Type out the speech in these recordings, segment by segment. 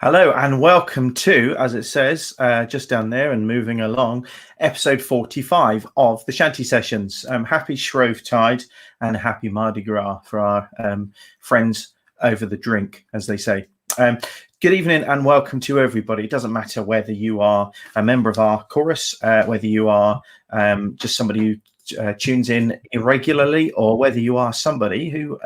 Hello and welcome to, as it says, just down there and moving along, episode 45 of the Shanty Sessions. Happy Shrovetide and happy Mardi Gras for our friends over the drink, as they say. Good evening and welcome to everybody. It doesn't matter whether you are a member of our chorus, whether you are just somebody who tunes in irregularly, or whether you are somebody who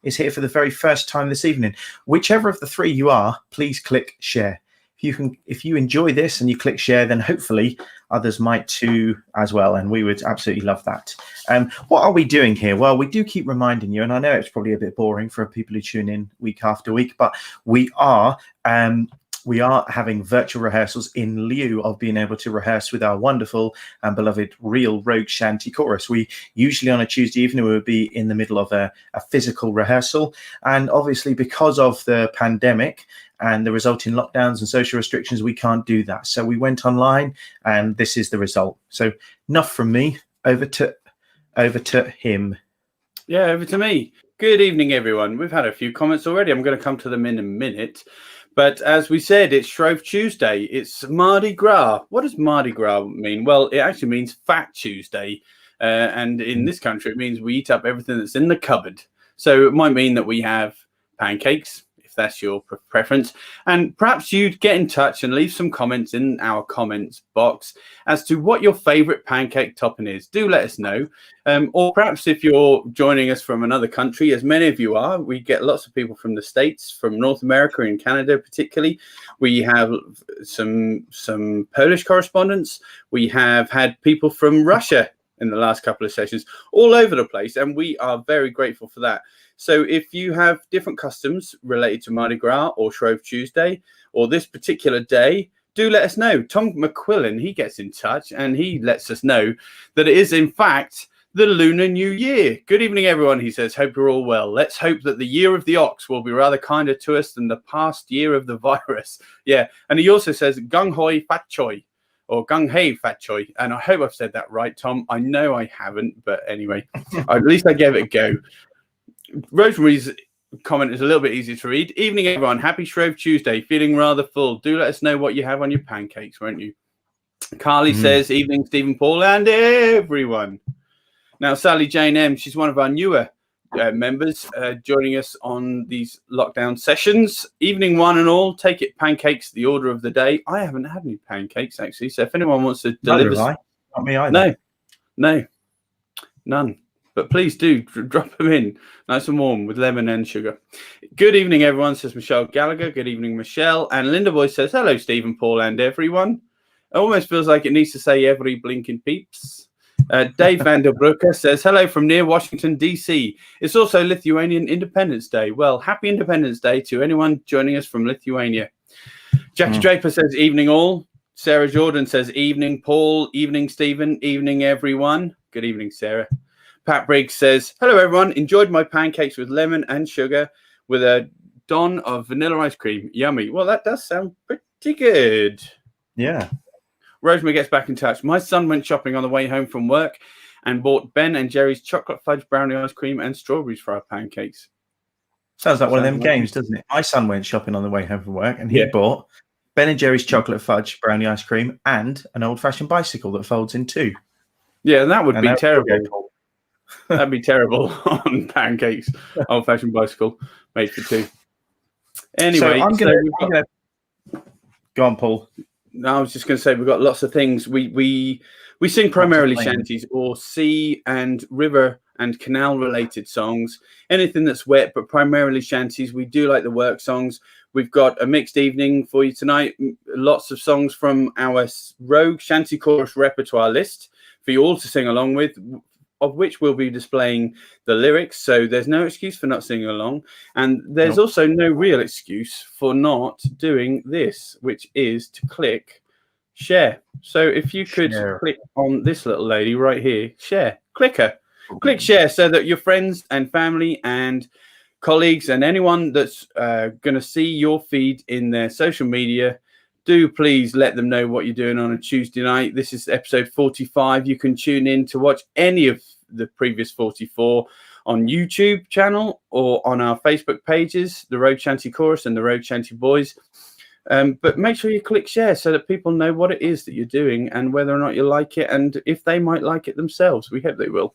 is here for the very first time this evening. Whichever of the three you are, please click share. If you enjoy this and you click share, then hopefully others might too as well, and we would absolutely love that. What are we doing here? Well, we do keep reminding you, and I know it's probably a bit boring for people who tune in week after week, but we are having virtual rehearsals in lieu of being able to rehearse with our wonderful and beloved real Rogue Shanty chorus. We usually on a Tuesday evening we would be in the middle of a physical rehearsal, and obviously because of the pandemic and the resulting lockdowns and social restrictions, we can't do that. So we went online, and this is the result. So enough from me. Over to him. Yeah, over to me. Good evening, everyone. We've had a few comments already. I'm going to come to them in a minute. But as we said, it's Shrove Tuesday. It's Mardi Gras. What does Mardi Gras mean? Well, it actually means Fat Tuesday. And in this country, it means we eat up everything that's in the cupboard. So it might mean that we have pancakes, if that's your preference. And perhaps you'd get in touch and leave some comments in our comments box as to what your favorite pancake topping is. Do let us know. Or perhaps if you're joining us from another country, as many of you are, we get lots of people from the States, from North America and Canada particularly. We have some Polish correspondents. We have had people from Russia in the last couple of sessions, all over the place, and we are very grateful for that. So if you have different customs related to Mardi Gras or Shrove Tuesday or this particular day, do let us know. Tom McQuillan, he gets in touch and he lets us know that it is in fact the Lunar New Year. Good evening, everyone, he says. Hope you're all well. Let's hope that the year of the ox will be rather kinder to us than the past year of the virus. Yeah, and he also says gung hoi fat choi, or gung hei fat choi. And I hope I've said that right, Tom. I know I haven't, but anyway, at least I gave it a go. Rosemary's comment is a little bit easier to read. Evening, everyone. Happy Shrove Tuesday. Feeling rather full. Do let us know what you have on your pancakes, won't you? Carly says, evening, Stephen Paul and everyone. Now, Sally Jane M, she's one of our newer members joining us on these lockdown sessions. Evening, one and all. Take it pancakes, the order of the day. I haven't had any pancakes, actually. So if anyone wants to deliver... Not me either. No, none. But please do drop them in nice and warm with lemon and sugar. Good evening, everyone, says Michelle Gallagher. Good evening, Michelle. And Linda Boy says, hello, Stephen, Paul, and everyone. It almost feels like it needs to say every blinking peeps. Dave Vanderbrucker says, hello from near Washington, D.C. It's also Lithuanian Independence Day. Well, happy Independence Day to anyone joining us from Lithuania. Jackie Draper says, evening all. Sarah Jordan says, evening, Paul. Evening, Stephen. Evening, everyone. Good evening, Sarah. Pat Briggs says, hello, everyone. Enjoyed my pancakes with lemon and sugar with a don of vanilla ice cream. Yummy. Well, that does sound pretty good. Yeah. Rosemary gets back in touch. My son went shopping on the way home from work and bought Ben and Jerry's chocolate fudge brownie ice cream and strawberries for our pancakes. Sounds like one of them games, doesn't it? My son went shopping on the way home from work and he bought Ben and Jerry's chocolate fudge brownie ice cream and an old-fashioned bicycle that folds in two. Yeah, that would be terrible. That'd be terrible on pancakes. Old-fashioned bicycle made for two. Anyway, so I'm gonna go on, Paul. No, I was just going to say we've got lots of things. We sing primarily shanties or sea and river and canal related songs. Anything that's wet, but primarily shanties. We do like the work songs. We've got a mixed evening for you tonight. Lots of songs from our Rogue Shanty Chorus repertoire list for you all to sing along with, of which we'll be displaying the lyrics. So there's no excuse for not singing along. And there's also no real excuse for not doing this, which is to click share. So if you could click on this little lady right here, share, click her, click share so that your friends and family and colleagues and anyone that's going to see your feed in their social media, do please let them know what you're doing on a Tuesday night. This is episode 45. You can tune in to watch any of the previous 44 on YouTube channel or on our Facebook pages, the Rogue Shanty Chorus and the Rogue Shanty Boys. But make sure you click share so that people know what it is that you're doing and whether or not you like it, and if they might like it themselves. We hope they will.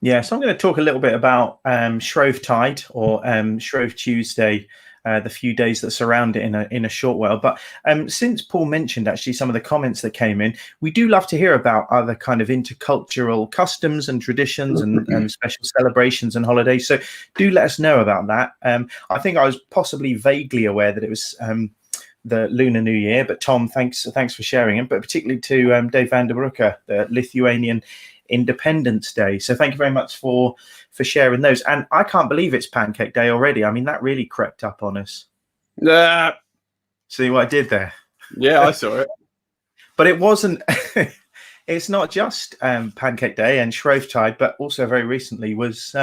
Yeah, so I'm going to talk a little bit about Shrovetide or Shrove Tuesday, the few days that surround it in a short while. But since Paul mentioned actually some of the comments that came in, we do love to hear about other kind of intercultural customs and traditions and special celebrations and holidays. So do let us know about that. I think I was possibly vaguely aware that it was the Lunar New Year, but Tom, thanks for sharing it. But particularly to Dave van der Broeke, the Lithuanian Independence Day. So thank you very much for sharing those. And I can't believe it's Pancake Day already. I mean, that really crept up on us. See what I did there? Yeah, I saw it. But it wasn't. It's not just Pancake Day and Shrovetide, but also very recently was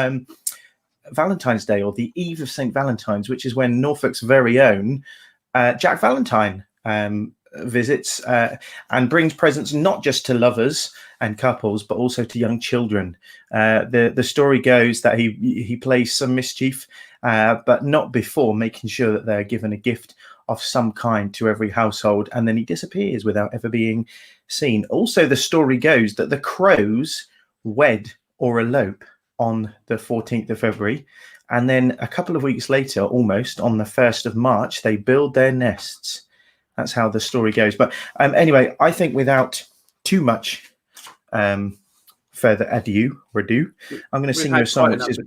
Valentine's Day, or the Eve of St. Valentine's, which is when Norfolk's very own Jack Valentine visits and brings presents not just to lovers and couples, but also to young children. The story goes that he plays some mischief, but not before making sure that they're given a gift of some kind to every household, and then he disappears without ever being seen. Also, the story goes that the crows wed or elope on the 14th of February, and then a couple of weeks later, almost on the 1st of March, they build their nests. That's how the story goes. But anyway, I think without too much further ado, I'm going to sing you a song which is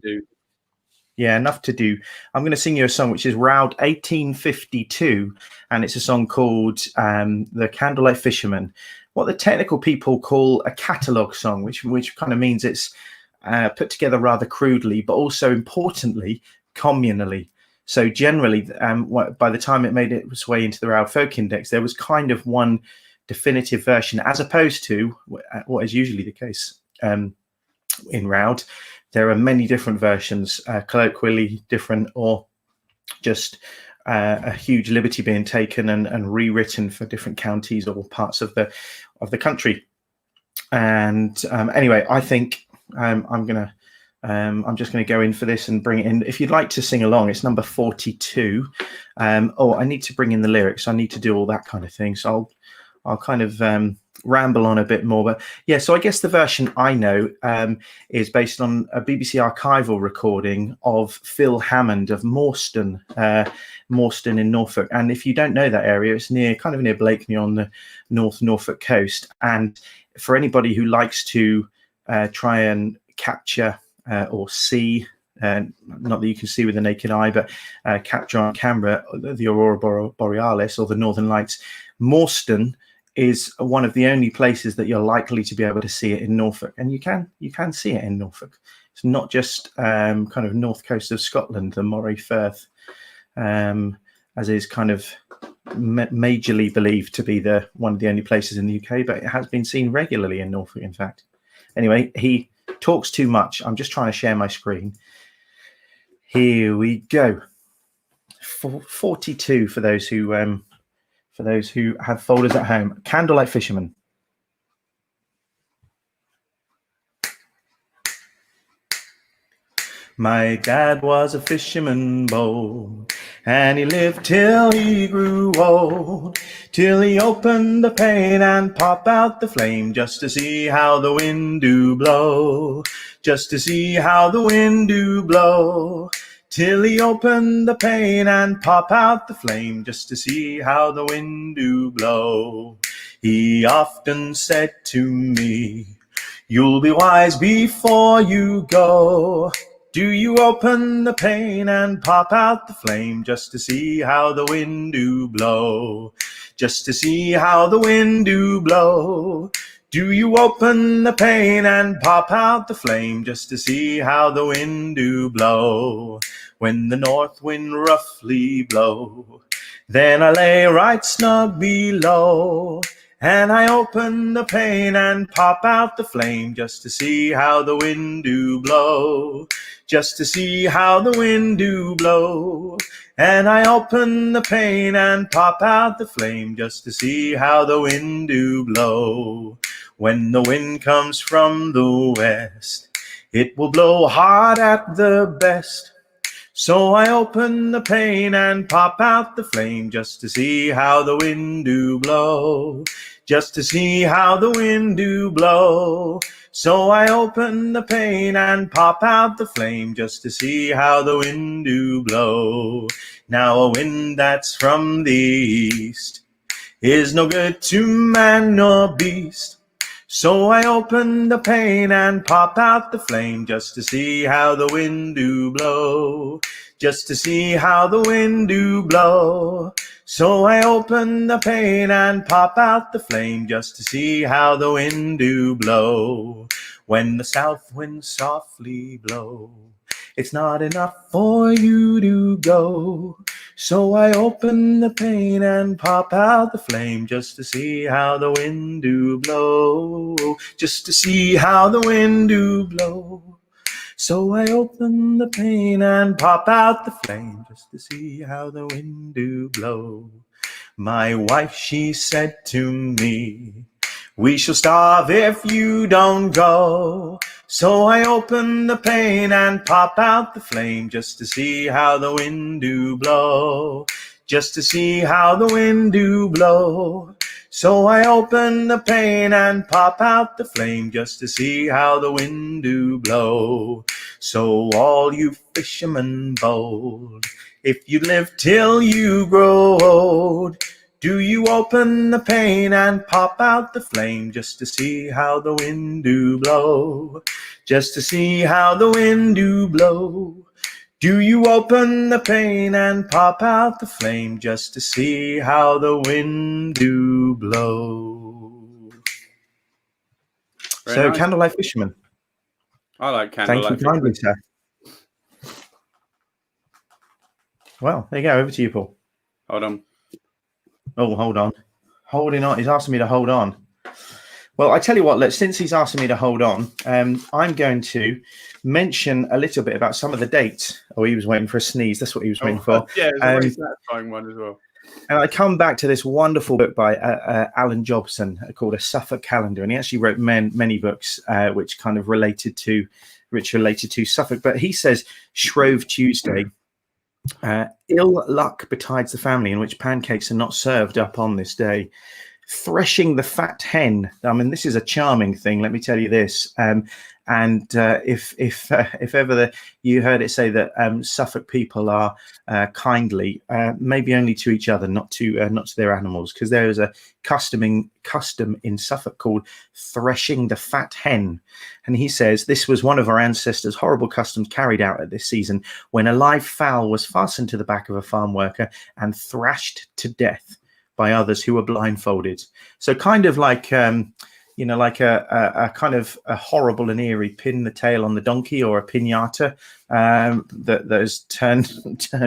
enough to do. I'm going to sing you a song which is Round 1852, and it's a song called "The Candlelight Fisherman." What the technical people call a catalogue song, which kind of means it's put together rather crudely, but also importantly communally. So generally, by the time it made its way into the Round Folk Index, there was kind of one definitive version, as opposed to what is usually the case in Round. There are many different versions, colloquially different, or just a huge liberty being taken and rewritten for different counties or parts of the country. And anyway, I think I'm just going to go in for this and bring it in. If you'd like to sing along, it's number 42. I need to bring in the lyrics. I need to do all that kind of thing. So I'll kind of ramble on a bit more. But yeah, so I guess the version I know is based on a BBC archival recording of Phil Hammond of Morston in Norfolk. And if you don't know that area, it's kind of near Blakeney on the North Norfolk coast. And for anybody who likes to try and capture or see, not that you can see with the naked eye, but capture on camera the Aurora Borealis or the Northern Lights, Morston is one of the only places that you're likely to be able to see it in Norfolk, and you can see it in Norfolk. It's not just kind of north coast of Scotland, the Moray Firth, as is kind of majorly believed to be one of the only places in the UK, but it has been seen regularly in Norfolk, in fact. Anyway, he talks too much. I'm just trying to share my screen. Here we go. 42 for those who have folders at home. Candlelight Fisherman. My dad was a fisherman bold, and he lived till he grew old, till he opened the pane and pop out the flame, just to see how the wind do blow, just to see how the wind do blow. Till he opened the pane and pop out the flame, just to see how the wind do blow. He often said to me, "You'll be wise before you go. Do you open the pane and pop out the flame, just to see how the wind do blow, just to see how the wind do blow? Do you open the pane and pop out the flame, just to see how the wind do blow? When the north wind roughly blow, then I lay right snug below, and I open the pane and pop out the flame, just to see how the wind do blow, just to see how the wind do blow. And I open the pane and pop out the flame, just to see how the wind do blow. When the wind comes from the west, it will blow hard at the best, So I open the pane and pop out the flame just to see how the wind do blow. Just to see how the wind do blow. So I open the pane and pop out the flame just to see how the wind do blow. Now a wind that's from the east is no good to man nor beast. So I open the pane and pop out the flame just to see how the wind do blow. Just to see how the wind do blow. So I open the pane and pop out the flame just to see how the wind do blow. When the south winds softly blow, it's not enough for you to go. So I open the pane and pop out the flame just to see how the wind do blow. Just to see how the wind do blow. So I open the pane and pop out the flame just to see how the wind do blow. My wife, she said to me, we shall starve if you don't go. So I open the pane and pop out the flame just to see how the wind do blow. Just to see how the wind do blow. So I open the pane and pop out the flame just to see how the wind do blow. So all you fishermen bold, if you live till you grow old, do you open the pane and pop out the flame just to see how the wind do blow? Just to see how the wind do blow. Do you open the pane and pop out the flame just to see how the wind do blow? Very So, nice. Candlelight Fisherman. I like Candlelight Thank you kindly, sir. Well, there you go. Over to you, Paul. Hold on. Oh, hold on. Holding on. He's asking me to hold on. Well, I tell you what, since he's asking me to hold on, I'm going to mention a little bit about some of the dates. Oh, he was waiting for a sneeze. That's what he was waiting for. Yeah, it's a very satisfying one as well. And I come back to this wonderful book by Alan Jobson called A Suffolk Calendar. And he actually wrote many books which kind of related to Suffolk. But he says Shrove Tuesday, ill luck betides the family in which pancakes are not served up on this day. Threshing the fat hen. I mean, this is a charming thing. Let me tell you this. If ever you heard it say that Suffolk people are kindly, maybe only to each other, not to their animals, because there is a custom in Suffolk called threshing the fat hen. And he says this was one of our ancestors' horrible customs carried out at this season, when a live fowl was fastened to the back of a farm worker and thrashed to death by others who were blindfolded. So kind of like like a kind of a horrible and eerie pin the tail on the donkey, or a piñata that has turned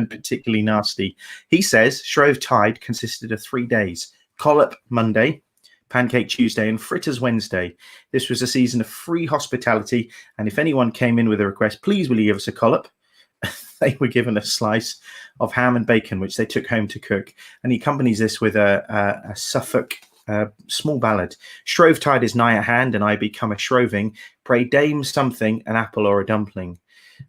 particularly nasty. He says Shrovetide consisted of 3 days: Collop Monday, Pancake Tuesday, and Fritters Wednesday. This was a season of free hospitality, and if anyone came in with a request, please will you give us a collop, they were given a slice of ham and bacon, which they took home to cook. And he accompanies this with a Suffolk small ballad. Shrovetide is nigh at hand, and I become a shroving. Pray dame something, an apple or a dumpling.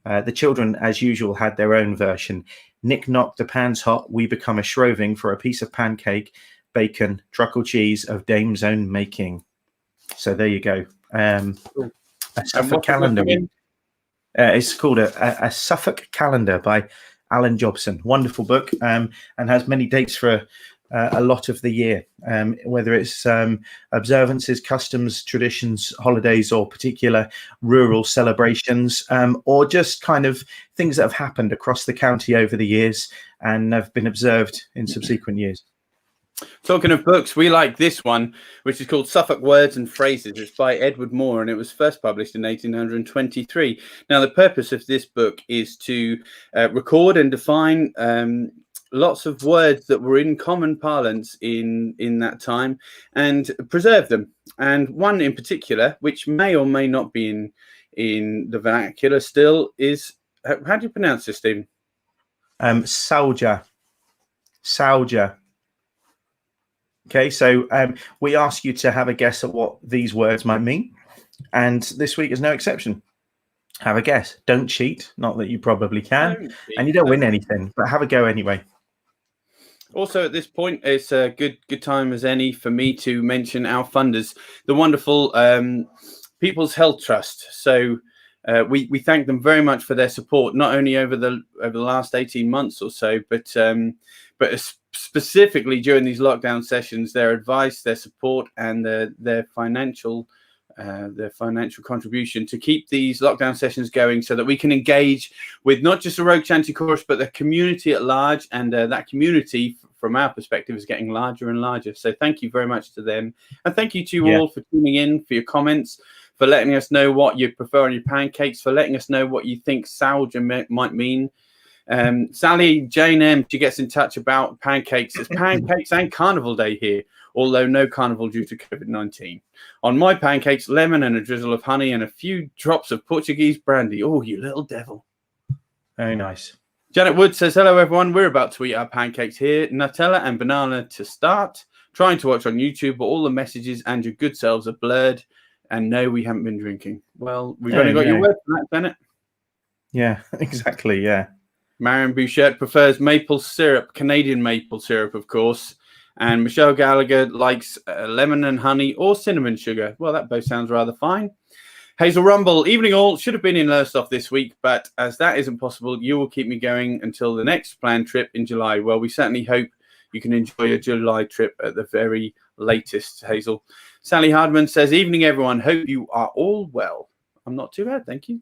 The children, as usual, had their own version. Nick knock the pan's hot, we become a shroving for a piece of pancake, bacon, truckle cheese of dame's own making. So there you go. A Suffolk calendar. It's called a Suffolk Calendar by Alan Jobson. Wonderful book, and has many dates for a lot of the year, whether it's observances, customs, traditions, holidays, or particular rural celebrations, or just kind of things that have happened across the county over the years and have been observed in subsequent years. Talking of books, we like this one, which is called Suffolk Words and Phrases. It's by Edward Moore, and it was first published in 1823. Now, the purpose of this book is to record and define lots of words that were in common parlance in that time, and preserve them. And one in particular, which may or may not be in the vernacular still, is, how do you pronounce this, Stephen? Soldier. Okay, so we ask you to have a guess at what these words might mean, and this week is no exception. Have a guess. Don't cheat. Not that you probably can. Don't And you cheat, don't win don't. anything, but have a go anyway. Also, at this point, it's a good time as any for me to mention our funders, the wonderful People's Health Trust. So we thank them very much for their support, not only over the last 18 months or so, but specifically during these lockdown sessions, their advice, their support, and their financial contribution to keep these lockdown sessions going, so that we can engage with not just the Rogue Shanty Chorus, but the community at large. And that community, from our perspective, is getting larger and larger. So thank you very much to them. And thank you to you all for tuning in, for your comments, for letting us know what you prefer on your pancakes, for letting us know what you think Salja might mean. Sally Jane M, she gets in touch about pancakes. It's Pancakes and Carnival Day here, although no carnival due to COVID-19. On my pancakes, lemon and a drizzle of honey and a few drops of Portuguese brandy. Oh, you little devil. Very nice. Janet Wood says, hello, everyone. We're about to eat our pancakes here. Nutella and banana to start. Trying to watch on YouTube, but all the messages and your good selves are blurred. And no, we haven't been drinking. Well, we've only got your word for that, Bennett. Yeah, exactly, yeah. Marion Bouchette prefers maple syrup, Canadian maple syrup, of course. And Michelle Gallagher likes lemon and honey or cinnamon sugar. Well, that both sounds rather fine. Hazel Rumble, evening all. Should have been in Lowestoft this week, but as that isn't possible, you will keep me going until the next planned trip in July. Well, we certainly hope you can enjoy a July trip at the very latest, Hazel. Sally Hardman says, evening, everyone. Hope you are all well. I'm not too bad, thank you.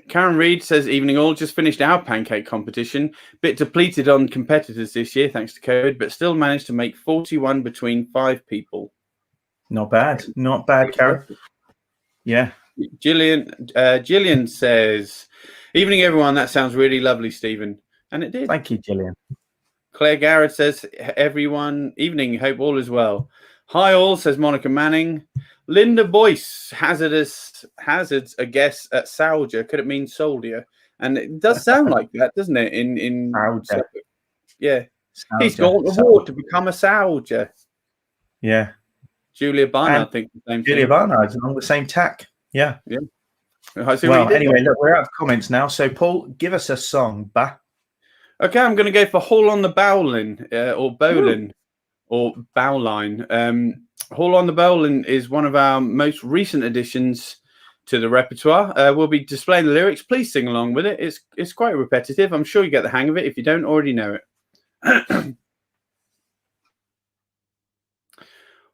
Karen Reed says, evening all, just finished our pancake competition. Bit depleted on competitors this year, thanks to COVID, but still managed to make 41 between 5 people. Not bad. Not bad, Karen. Yeah. Gillian says, evening, everyone. That sounds really lovely, Stephen. And it did. Thank you, Gillian. Claire Garrett says, everyone, evening, hope all is well. Hi all, says Monica Manning. Linda Boyce, hazards a guess at Salja. Could it mean soldier? And it does sound like that, doesn't it? In yeah. Salja. He's got an award to become a soldier. Yeah. Julia Barnard, I think the same Julia thing. Barnard's along the same tack. Yeah. Yeah. Well, anyway, look, we're out of comments now. So, Paul, give us a song, bah. Okay, I'm going to go for Haul on the Bowline, or Bowline, or Bowline. Haul on the Bowline is one of our most recent additions to the repertoire. We'll be displaying the lyrics. Please sing along with it. It's quite repetitive. I'm sure you get the hang of it if you don't already know it.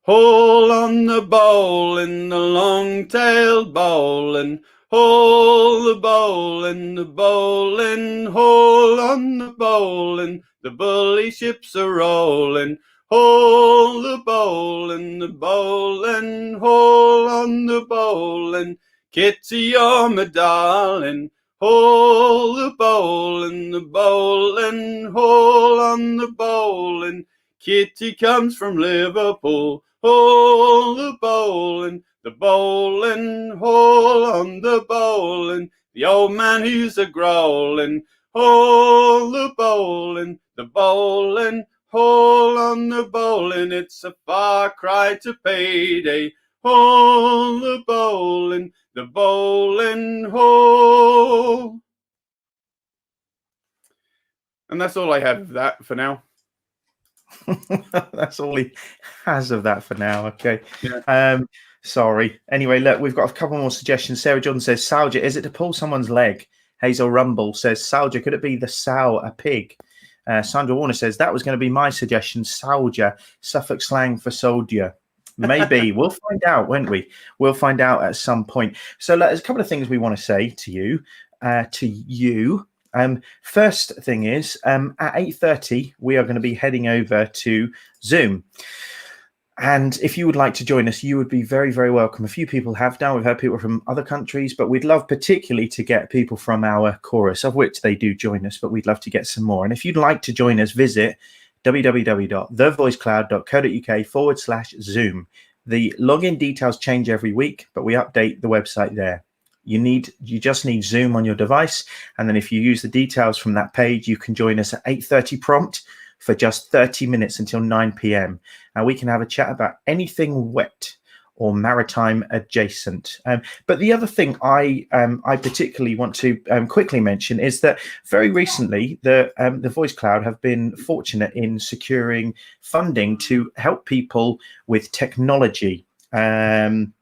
Haul on the bowline, the long-tailed bowline. Haul the bowline, the bowline. Haul on the bowline, the bully ships are rolling. Haul the bowline, the bowline. Haul on the bowline. Kitty, you're my darling. Haul the bowline, the bowline. Haul on the bowline. Kitty comes from Liverpool. Haul the bowline, haul on the bowline. The old man who's a growling. Haul the bowline, haul on the bowline. It's a far cry to payday. Haul the bowline, haul. And that's all I have of that for now. That's all he has of that for now. Okay. Yeah. Sorry. Anyway, look, we've got a couple more suggestions. Sarah Jordan says, Salja, is it to pull someone's leg? Hazel Rumble says, Salja, could it be the sow, a pig? Sandra Warner says, that was going to be my suggestion, Salja, Suffolk slang for soldier. Maybe. We'll find out, won't we? We'll find out at some point. So look, there's a couple of things we want to say to you. First thing is, at 8:30, we are going to be heading over to Zoom. And if you would like to join us, you would be very, very welcome. A few people have now. We've had people from other countries, but we'd love particularly to get people from our chorus, of which they do join us, but we'd love to get some more. And if you'd like to join us, visit www.thevoicecloud.co.uk/Zoom. The login details change every week, but we update the website there. You just need Zoom on your device, and then if you use the details from that page, you can join us at 8:30 prompt for just 30 minutes until 9 p.m. and we can have a chat about anything wet or maritime adjacent. But the other thing I particularly want to quickly mention is that very recently the Voice Cloud have been fortunate in securing funding to help people with technology. And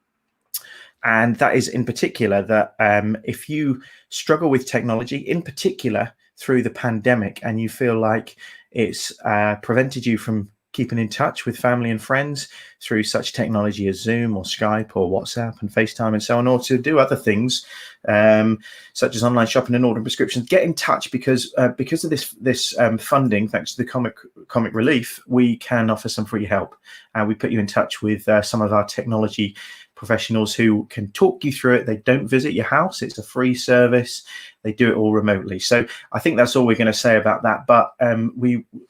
that is in particular that if you struggle with technology, in particular through the pandemic, and you feel like it's prevented you from keeping in touch with family and friends through such technology as Zoom or Skype or WhatsApp and FaceTime and so on, or to do other things such as online shopping and ordering prescriptions, get in touch because of this funding, thanks to the comic relief, we can offer some free help. We put you in touch with some of our technology professionals who can talk you through it. They don't visit your house. It's a free service. They do it all remotely. So I think that's all we're going to say about that. But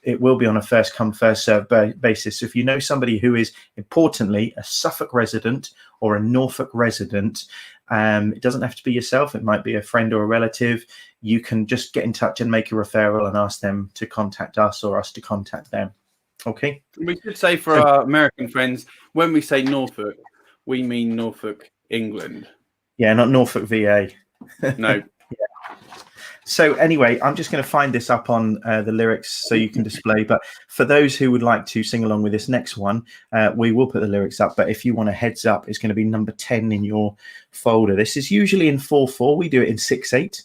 it will be on a first come, first serve basis. So if you know somebody who is, importantly, a Suffolk resident or a Norfolk resident, it doesn't have to be yourself. It might be a friend or a relative. You can just get in touch and make a referral and ask them to contact us or us to contact them. Okay. We should say for our American friends, when we say Norfolk, we mean Norfolk, England. Yeah, not Norfolk, VA. No. Yeah. So anyway, I'm just going to find this up on the lyrics so you can display. But for those who would like to sing along with this next one, we will put the lyrics up. But if you want a heads up, it's going to be number 10 in your folder. This is usually in 4/4. We do it in 6/8.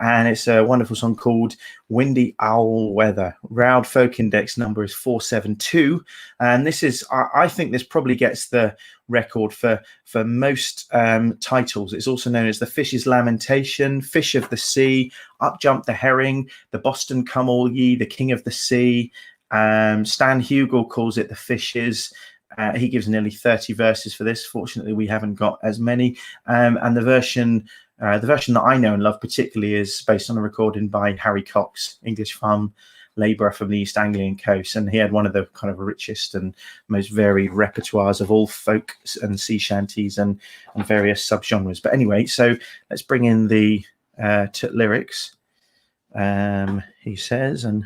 And it's a wonderful song called Windy Owl Weather. Roud Folk Index number is 472. And this is, I think this probably gets the record for most titles. It's also known as The Fish's Lamentation, Fish of the Sea, Up Jumped the Herring, The Boston Come All Ye, The King of the Sea. Stan Hugel calls it The Fishes. He gives nearly 30 verses for this. Fortunately, we haven't got as many. And the version that I know and love particularly is based on a recording by Harry Cox, English farm labourer from the East Anglian coast. And he had one of the kind of richest and most varied repertoires of all folk and sea shanties and various subgenres. But anyway, so let's bring in the lyrics. He says, and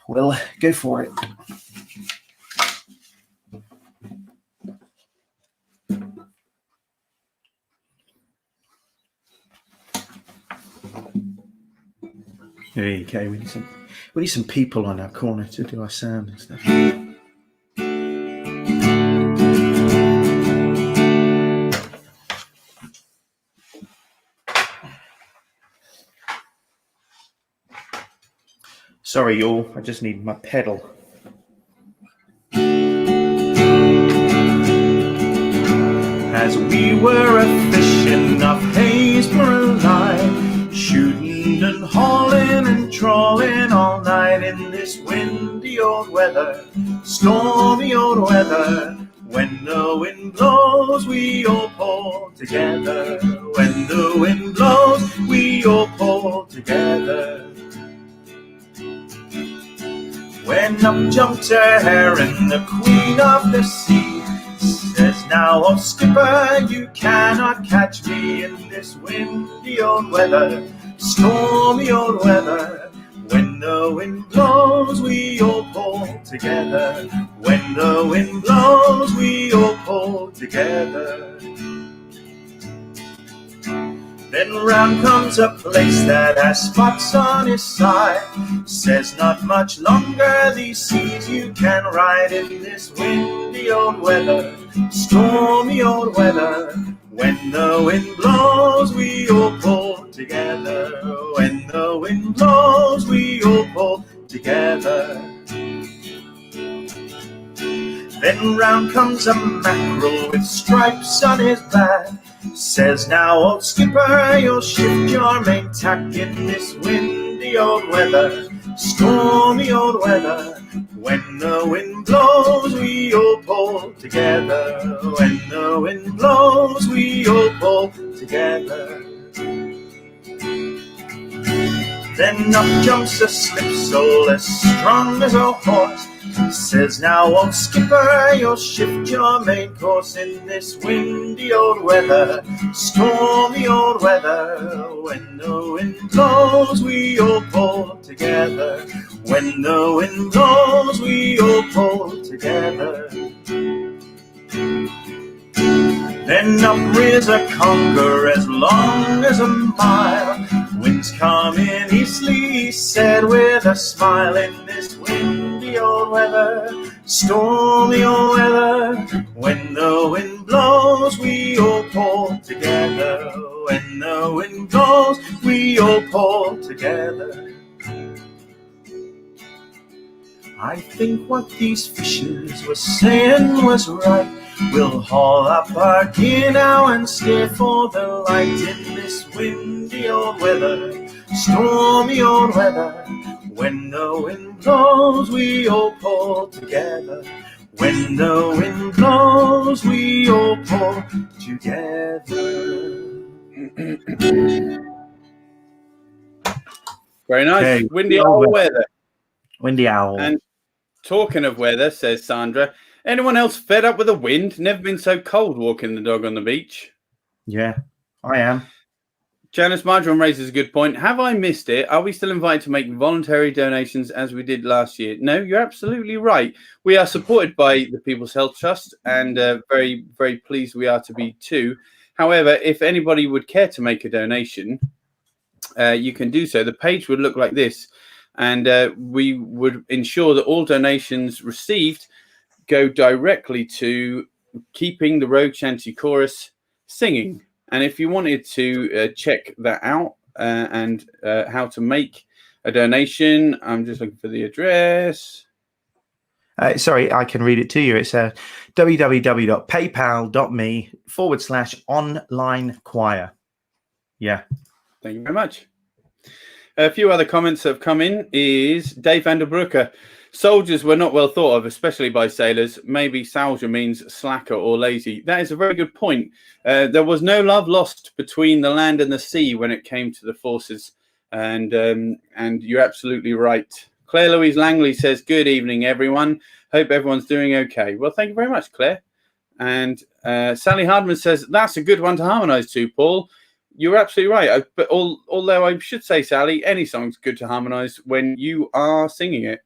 we'll go for it. Okay, we need some people on our corner to do our sound and stuff. Sorry, y'all. I just need my pedal. As we were a-fishing off Haysborough Line, shooting and hauling and trawling all night in this windy old weather, stormy old weather. When the wind blows, we all pull together. When the wind blows, we all pull together. When up jumped a heron, the queen of the sea, says, now, oh skipper, you cannot catch me in this windy old weather, stormy old weather. When the wind blows, we all pull together. When the wind blows, we all pull together. Then round comes a place that has spots on his side, says not much longer these seas you can ride in this windy old weather, stormy old weather. When the wind blows, we all pull together. When the wind blows, we all pull together. Then round comes a mackerel with stripes on his back, says, now, old skipper, you'll shift your main tack in this windy old weather, stormy old weather. When the wind blows, we all pull together. When the wind blows, we all pull together. Then up jumps a slipsole as strong as a horse, says, now, old skipper, you'll shift your main course in this windy old weather, stormy old weather. When the wind blows, we all pull together. When the wind blows, we all pull together. Then up rears a conger as long as a mile. Winds come in easterly, he said with a smile, in this windy old weather, stormy old weather. When the wind blows, we all pull together. When the wind blows, we all pull together. I think what these fishers were saying was right. We'll haul up our gear now and steer for the light in this windy old weather, stormy old weather. When the wind blows, we all pull together. When the wind blows, we all pull together. Very nice. Okay. Windy old weather. Windy owl. And talking of weather, says Sandra, anyone else fed up with the wind? Never been so cold walking the dog on the beach. Yeah, I am. Janice Marjoram raises a good point. Have I missed it? Are we still invited to make voluntary donations as we did last year? No, you're absolutely right. We are supported by the People's Health Trust, and very, very pleased we are to be too. However, if anybody would care to make a donation, you can do so. The page would look like this, and we would ensure that all donations received go directly to keeping the Rogue Shanty Chorus singing. And if you wanted to check that out and how to make a donation, I'm just looking for the address. Sorry, I can read it to you. It's www.paypal.me/online choir. Yeah. Thank you very much. A few other comments that have come in is Dave Vanderbroeker. Soldiers were not well thought of, especially by sailors. Maybe soldier means slacker or lazy. That is a very good point. There was no love lost between the land and the sea when it came to the forces. And you're absolutely right. Claire Louise Langley says, good evening, everyone. Hope everyone's doing okay. Well, thank you very much, Claire. And Sally Hardman says, that's a good one to harmonise to, Paul. You're absolutely right. But although I should say, Sally, any song's good to harmonise when you are singing it.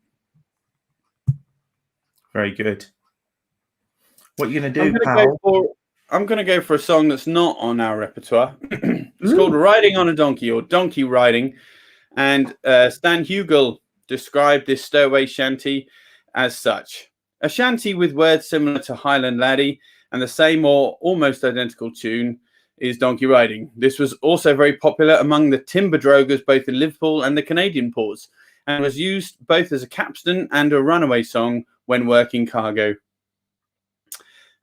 Very good. What are you going to do, pal? I'm going to go for a song that's not on our repertoire. It's called Riding on a Donkey, or Donkey Riding. And Stan Hugel described this stowaway shanty as such. A shanty with words similar to Highland Laddie and the same or almost identical tune is Donkey Riding. This was also very popular among the timber drogers, both in Liverpool and the Canadian ports, and was used both as a capstan and a runaway song when working cargo.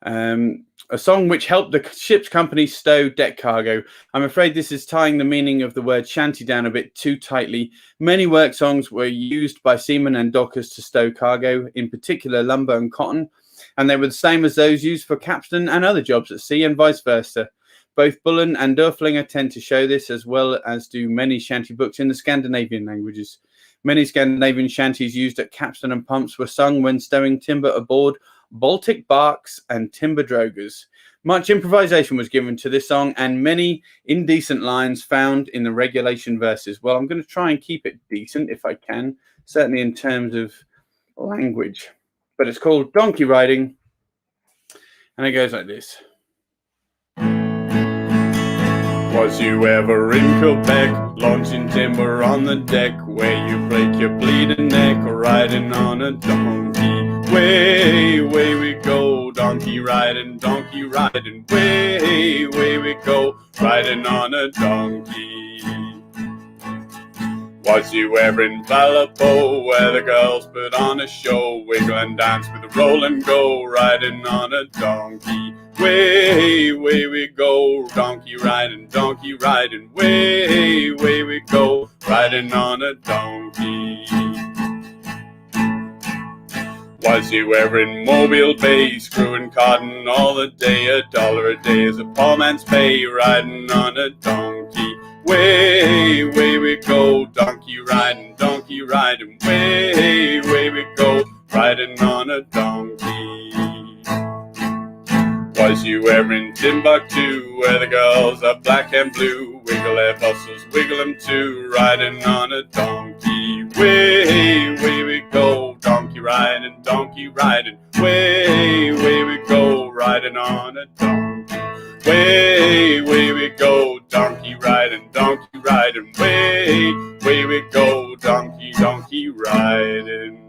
A song which helped the ship's company stow deck cargo. I'm afraid this is tying the meaning of the word shanty down a bit too tightly. Many work songs were used by seamen and dockers to stow cargo, in particular lumber and cotton, and they were the same as those used for capstan and other jobs at sea, and vice versa. Both Bullen and Dörflinger tend to show this, as well as do many shanty books in the Scandinavian languages. Many Scandinavian shanties used at capstan and pumps were sung when stowing timber aboard Baltic barks and timber drogers. Much improvisation was given to this song, and many indecent lines found in the regulation verses. Well, I'm going to try and keep it decent if I can, certainly in terms of language. But it's called Donkey Riding, and it goes like this. Was you ever in Quebec, launching timber on the deck, where you break your bleeding neck, riding on a donkey? Way, way we go, donkey riding, way, way we go, riding on a donkey. Was you ever in Valpo, where the girls put on a show, wiggle and dance with a roll and go, riding on a donkey? Way, way we go, donkey riding, way, way we go, riding on a donkey. Was you ever in Mobile Bay, screwing cotton all the day, $1 a day is a poor man's pay, riding on a donkey? Way, way we go, donkey riding, way, way we go, riding on a donkey. Was you ever in Timbuktu, where the girls are black and blue, wiggle their bustles, wiggle them too, riding on a donkey? Way, way we go, donkey riding, way, way we go, riding on a donkey. way, way we go, donkey riding, way, way we go, donkey, donkey riding.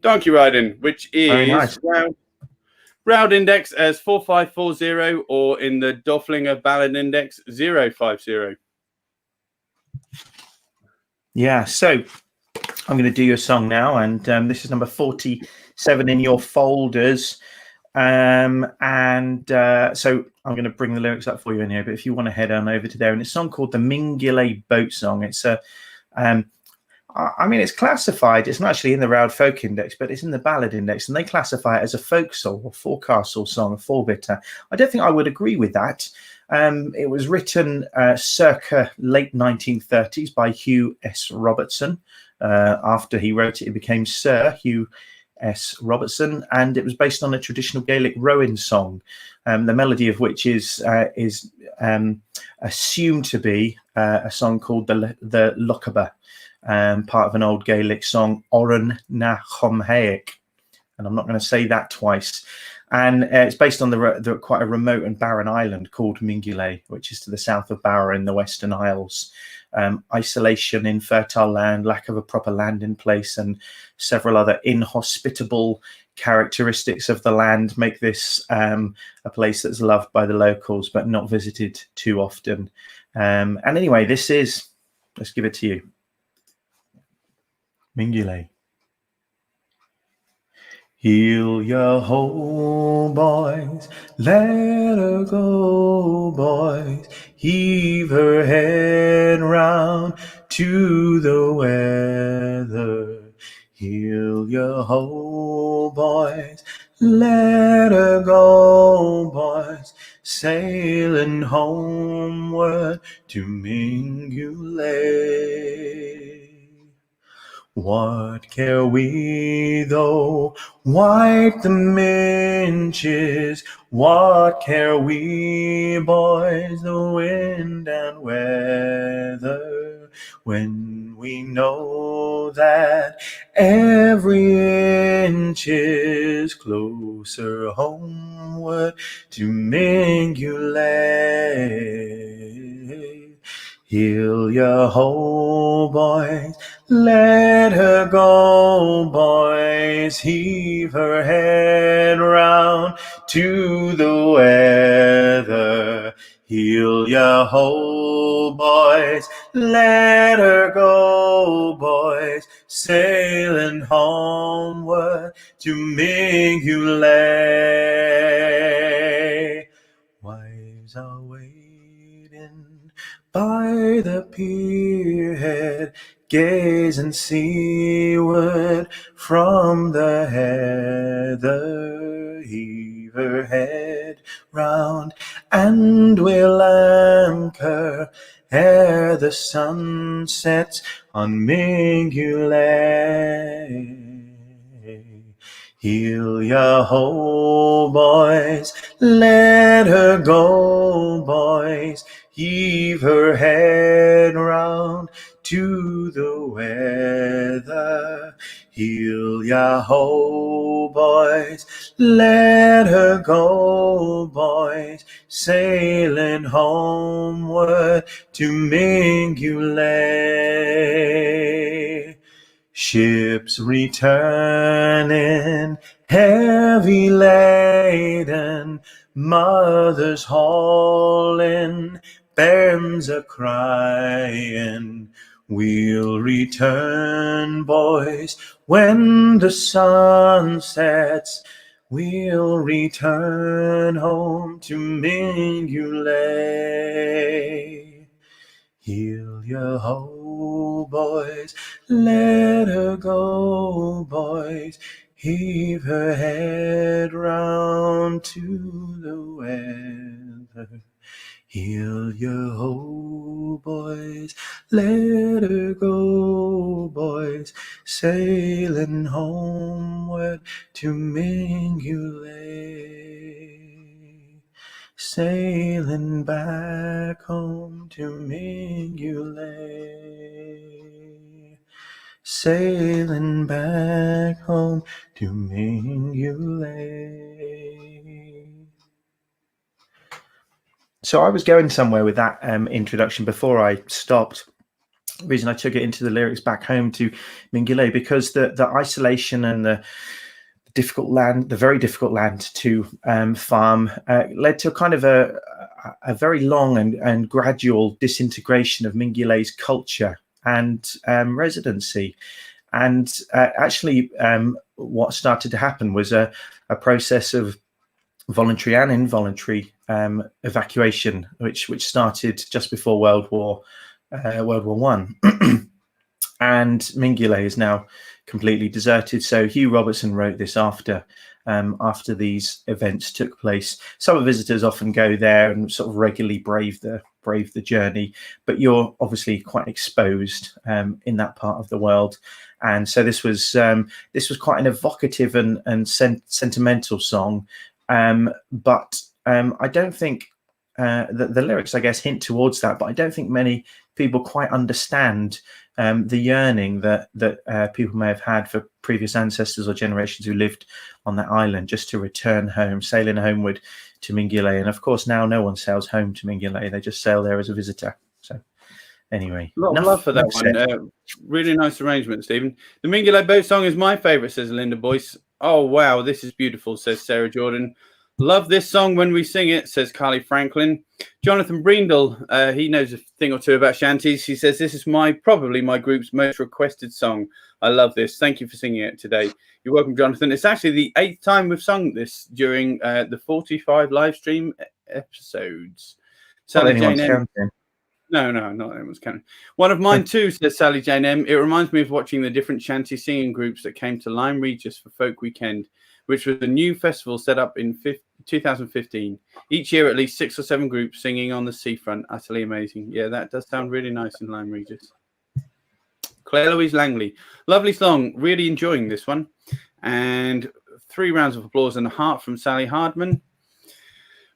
Donkey riding, which is nice. round index as 4540 or in the Doflinger ballad index 050. Yeah, so I'm going to do your song now, and this is number 47 in your folders. So I'm going to bring the lyrics up for you in here, but if you want to head on over to there, and it's a song called the Mingulay Boat Song. It's a it's classified, it's not actually in the Roud Folk Index, but it's in the Ballad Index, and they classify it as a folk song or forecastle song, a four-bitter. I don't think I would agree with that. It was written circa late 1930s by Hugh S. Robertson. After he wrote it, it became Sir Hugh S. Robertson, and it was based on a traditional Gaelic rowing song, the melody of which is assumed to be a song called the Lochaber, part of an old Gaelic song, Oran na Chomhaic, and I'm not going to say that twice. And it's based on the quite a remote and barren island called Mingulay, which is to the south of Barra in the Western Isles. Isolation, infertile land, lack of a proper landing place, and several other inhospitable characteristics of the land make this a place that's loved by the locals but not visited too often. And anyway, let's give it to you. Mingulay. Heel ya ho, boys, let her go, boys, heave her head round to the weather. Heel ya ho, boys, let her go, boys, sailing homeward to Mingulay. What care we though white the minches? What care we, boys, the wind and weather? When we know that every inch is closer homeward to Mingulay. Heel ya ho, boys, let her go, boys, heave her head round to the weather. Heel ya ho, boys, let her go, boys, sailing homeward to Mingulay. Wives are waiting by the pierhead, gazing seaward from the heather. Heave her head round and we'll anchor ere the sun sets on Mingulay. Heel ya ho, boys, let her go, boys, heave her head round to the weather. Heel ya ho, boys, let her go, boys, sailing homeward to Mingulay. Ships returning, heavy laden, mothers hauling, bairns a crying. We'll return, boys, when the sun sets. We'll return home to Mingulay. Heel ya ho, boys, let her go, boys, heave her head round to the weather. Heel ya ho, boys, let her go, boys, sailing homeward to Mingulay. Sailing back home to Mingulay. Sailing back home to Mingulay. So I was going somewhere with that introduction before I stopped. The reason I took it into the lyrics back home to Mingulay, because the isolation and the very difficult land to farm led to kind of a very long and gradual disintegration of Mingulay's culture and residency. And actually, what started to happen was a process of voluntary and involuntary evacuation, which started just before World War One, and Mingulay is now completely deserted. So Hugh Robertson wrote this after these events took place. Summer visitors often go there and sort of regularly brave the journey, but you're obviously quite exposed in that part of the world. And so this was quite an evocative and sentimental song. But I don't think the lyrics, I guess, hint towards that. But I don't think many people quite understand the yearning that people may have had for previous ancestors or generations who lived on that island, just to return home, sailing homeward to Mingulay. And of course, now no one sails home to Mingulay; they just sail there as a visitor. So, anyway, a lot of love for that one. Really nice arrangement, Stephen. The Mingulay boat song is my favourite, says Linda Boyce. Oh wow, this is beautiful, says Sarah Jordan. Love this song when we sing it, says Carly Franklin. Jonathan Breendle, he knows a thing or two about shanties. He says, this is probably my group's most requested song. I love this. Thank you for singing it today. You're welcome, Jonathan. It's actually the 8th time we've sung this during the 45 live stream episodes. Sally Jane M. No, not anyone's counting. One of mine too, says Sally Jane M. It reminds me of watching the different shanty singing groups that came to Lyme Regis for Folk Weekend, which was a new festival set up in 2015. Each year, at least 6 or 7 groups singing on the seafront. Utterly amazing. Yeah, that does sound really nice in Lyme Regis. Claire Louise Langley. Lovely song. Really enjoying this one. And 3 rounds of applause and a heart from Sally Hardman.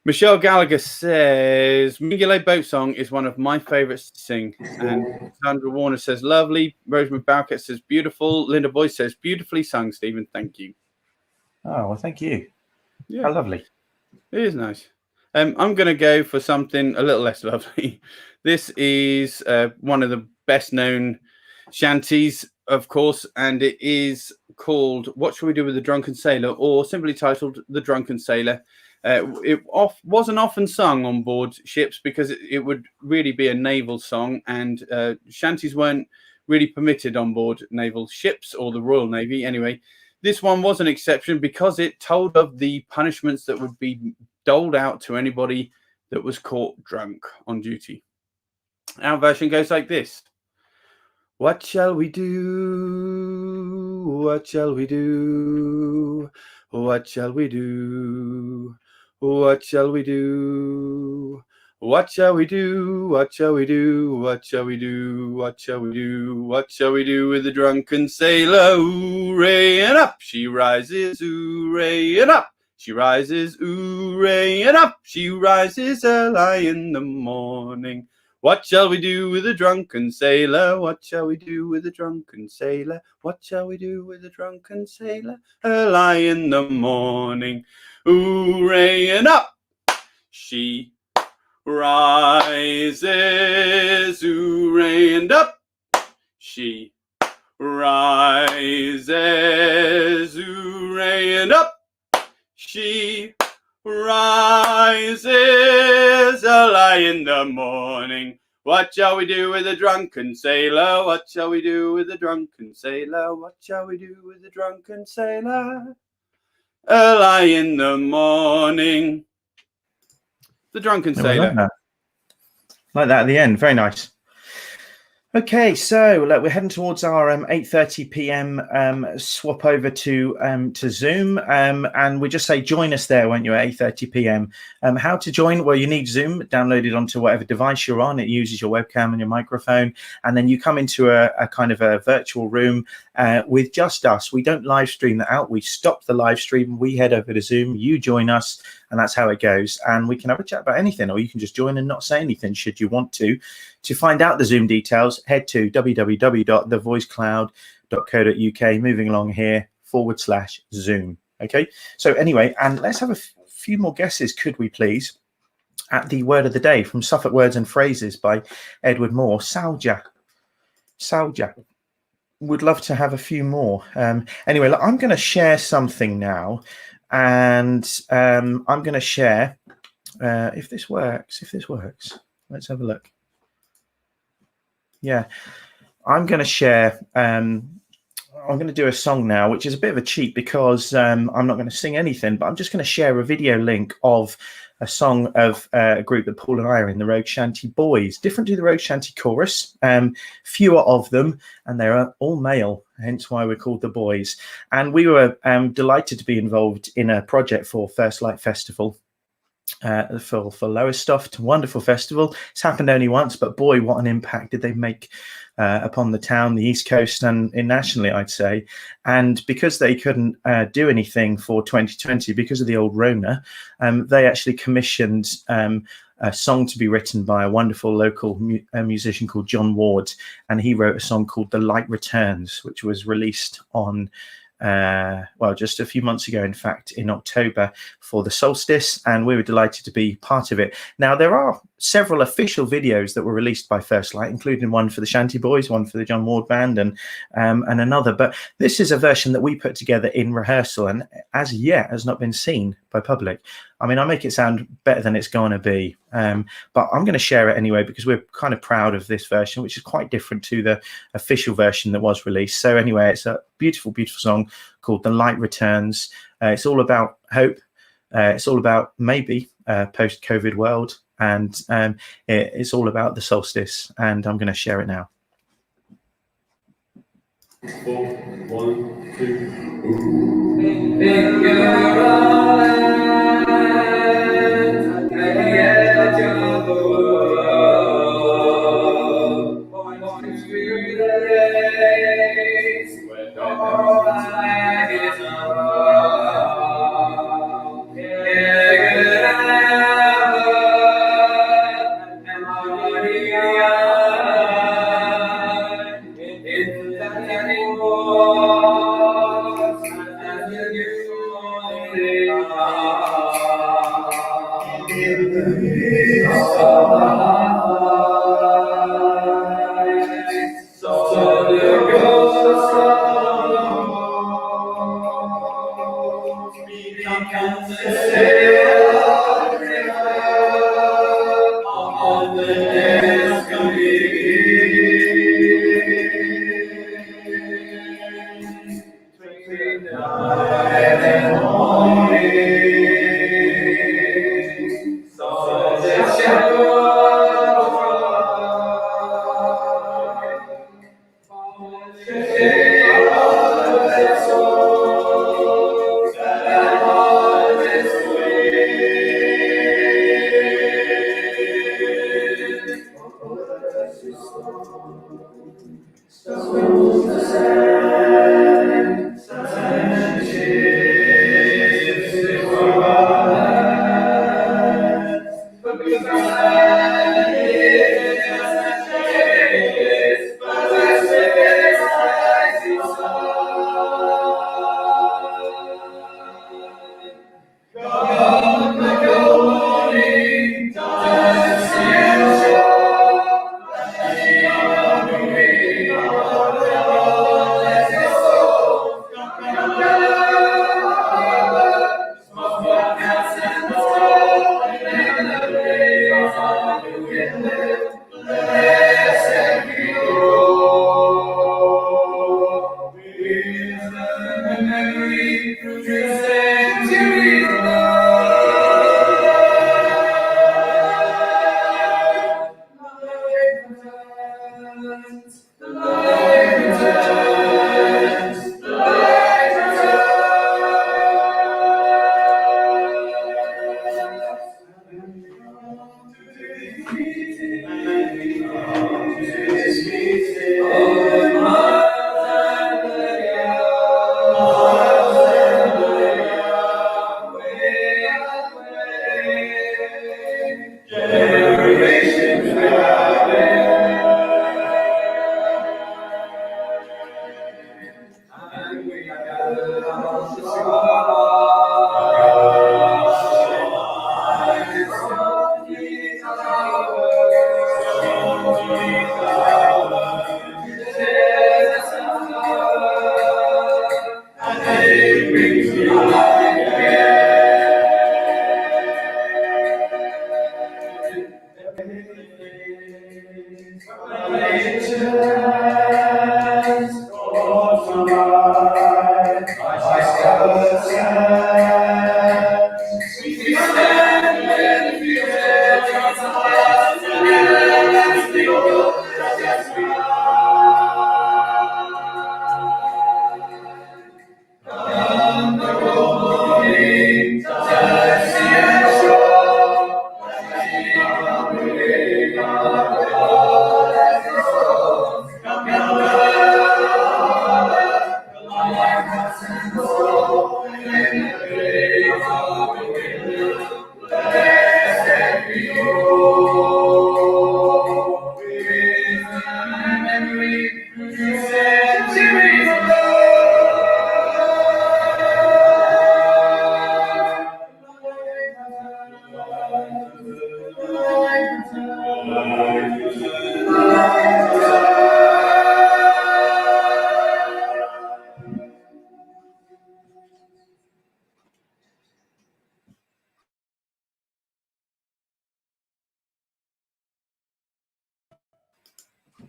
Michelle Gallagher says, Mingulay Boat Song is one of my favourites to sing. And Sandra Warner says, lovely. Rosemary Bowkett says, beautiful. Linda Boyce says, beautifully sung, Stephen. Thank you. Oh, well, thank you. Yeah. How lovely. It is nice. I'm going to go for something a little less lovely. This is one of the best known shanties, of course, and it is called What Shall We Do with the Drunken Sailor, or simply titled The Drunken Sailor. It wasn't often sung on board ships because it would really be a naval song, and shanties weren't really permitted on board naval ships or the Royal Navy anyway. This one was an exception because it told of the punishments that would be doled out to anybody that was caught drunk on duty. Our version goes like this. What shall we do? What shall we do? What shall we do? What shall we do? What shall we do? What shall we do? What shall we do? What shall we do? What shall we do with the drunken sailor? Hooray and up she rises, hooray and up she rises, hooray and up she rises early in the morning. What shall we do with a drunken sailor? What shall we do with a drunken sailor? What shall we do with a drunken sailor? Early in the morning. Hooray and up she rises, hooray and up she rises, hooray and up she rises early in the morning. What shall we do with a drunken sailor? What shall we do with a drunken sailor? What shall we do with a drunken sailor? Early in the morning. The Drunken Sailor. Like that at the end. Very nice. Okay, so look, we're heading towards our 8:30 p.m. Swap over to Zoom, and we just say join us there, won't you, at 8:30 p.m. How to join? Well, you need Zoom downloaded onto whatever device you're on. It uses your webcam and your microphone, and then you come into a kind of a virtual room with just us. We don't live stream that out. We stop the live stream. We head over to Zoom. You join us, and that's how it goes. And we can have a chat about anything, or you can just join and not say anything should you want to. To find out the Zoom details, head to www.thevoicecloud.co.uk. Moving along here, /Zoom. Okay. So anyway, and let's have a few more guesses, could we please? at the word of the day from Suffolk Words and Phrases by Edward Moore. Salja. Would love to have a few more. Anyway, look, I'm going to share something now, and I'm going to share if this works. Let's have a look. Yeah, I'm going to share. I'm going to do a song now, which is a bit of a cheat because I'm not going to sing anything, but I'm just going to share a video link of a song of a group that Paul and I are in, the Rogue Shanty Boys, different to the Rogue Shanty Chorus, fewer of them, and they're all male, hence why we're called the Boys. And we were delighted to be involved in a project for First Light Festival. For Lowestoft, wonderful festival. It's happened only once, but boy, what an impact did they make upon the town, the East Coast, and nationally, I'd say. And because they couldn't do anything for 2020 because of the old Rona, they actually commissioned a song to be written by a wonderful local musician called John Ward, and he wrote a song called "The Light Returns," which was released on just a few months ago, in fact, in October for the solstice, and we were delighted to be part of it. Now, there are several official videos that were released by First Light, including one for the Shanty Boys, one for the John Ward Band, and another. But this is a version that we put together in rehearsal, and as yet has not been seen by public. I mean, I make it sound better than it's going to be, but I'm going to share it anyway because we're kind of proud of this version, which is quite different to the official version that was released. So anyway, it's a beautiful, beautiful song called "The Light Returns." It's all about hope. It's all about maybe post-COVID world, and it's all about the solstice. And I'm going to share it now. 4, 1, 2.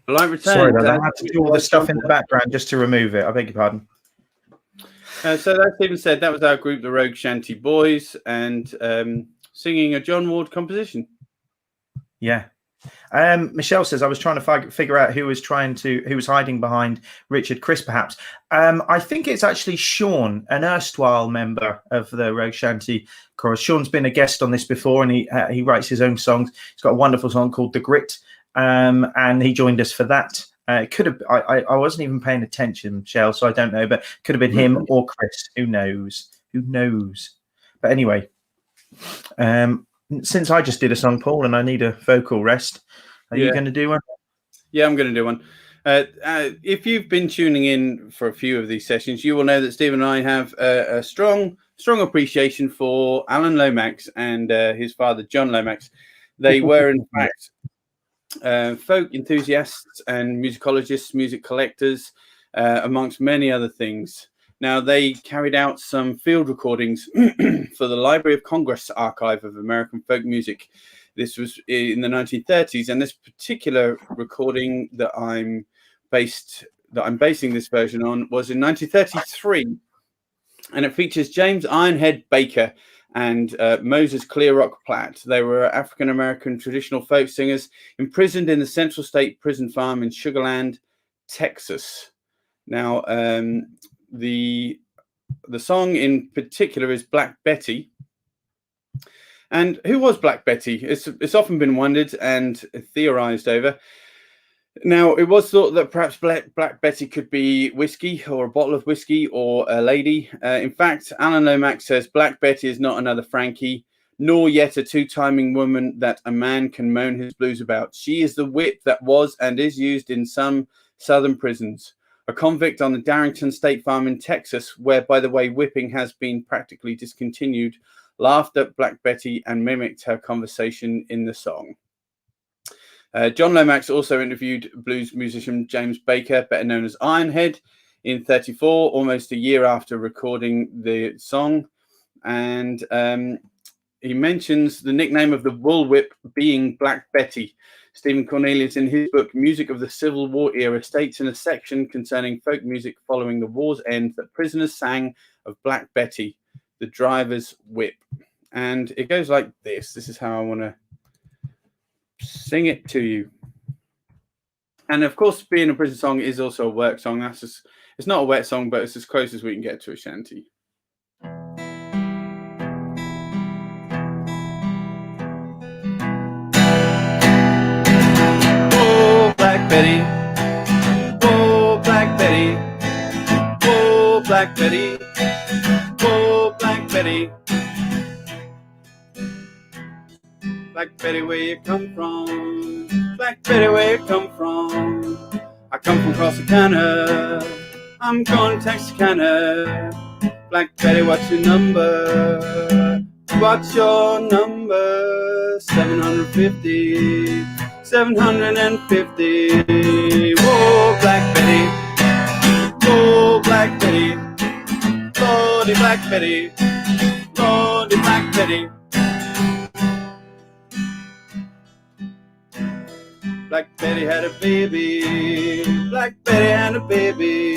Light return. Sorry about that. I had to do all the stuff in the background just to remove it. I beg your pardon. So that Stephen said that was our group, the Rogue Shanty Boys, and singing a John Ward composition. Yeah. Michelle says I was trying to figure out who was hiding behind Richard Chris, perhaps. I think it's actually Sean, an erstwhile member of the Rogue Shanty chorus. Sean's been a guest on this before, and he writes his own songs. He's got a wonderful song called "The Grit," and he joined us for that. It could have. I wasn't even paying attention, Michelle, so I don't know. But could have been him or Chris. Who knows? Who knows? But anyway, since I just did a song, Paul, and I need a vocal rest, are you going to do one? Yeah, I'm going to do one. If you've been tuning in for a few of these sessions, you will know that Steve and I have a strong appreciation for Alan Lomax and his father, John Lomax. They were, in fact, folk enthusiasts and musicologists, music collectors, amongst many other things. Now, they carried out some field recordings for the Library of Congress Archive of American Folk Music. This was in the 1930s, and this particular recording that I'm basing this version on was in 1933, and it features James Ironhead Baker and Moses Clearrock Platt. They were African-American traditional folk singers imprisoned in the Central State Prison Farm in Sugar Land, Texas. Now, the song in particular is Black Betty. And who was Black Betty? It's often been wondered and theorized over. Now, it was thought that perhaps Black Betty could be whiskey, or a bottle of whiskey, or a lady. In fact, Alan Lomax says Black Betty is not another Frankie, nor yet a two-timing woman that a man can moan his blues about. She is the whip that was and is used in some southern prisons. A convict on the Darrington State Farm in Texas, where, by the way, whipping has been practically discontinued, laughed at Black Betty and mimicked her conversation in the song. John Lomax also interviewed blues musician James Baker, better known as Ironhead, in 1934, almost a year after recording the song. And he mentions the nickname of the bullwhip being Black Betty. Stephen Cornelius, in his book Music of the Civil War Era, states in a section concerning folk music following the war's end that prisoners sang of Black Betty, the driver's whip. And it goes like this. This is how I want to sing it to you. And of course, being a prison song is also a work song. It's not a wet song, but it's as close as we can get to a shanty. Oh, Black Betty. Oh, Black Betty. Oh, Black Betty. Oh, Black Betty. Black Betty, where you come from? Black Betty, where you come from? I come from Corsicana. I'm going to Texarkana. Black Betty, what's your number? What's your number? 750. 750. Whoa, Black Betty. Whoa, Black Betty. Lordy, Black Betty. Lordy, Black Betty. Black Betty had a baby. Black Betty had a baby.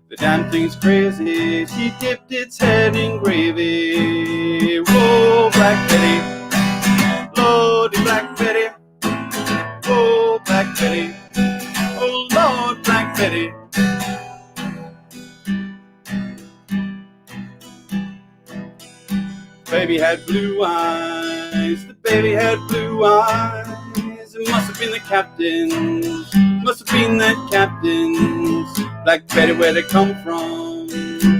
The damn thing's crazy. She dipped its head in gravy. Whoa, Black Betty. Lordy, Black Betty. Whoa, Black Betty. Oh, Lord, Black Betty. Baby had blue eyes. The baby had blue eyes. It must have been the captain's. Must have been that captain's. Black Betty, where'd it come from?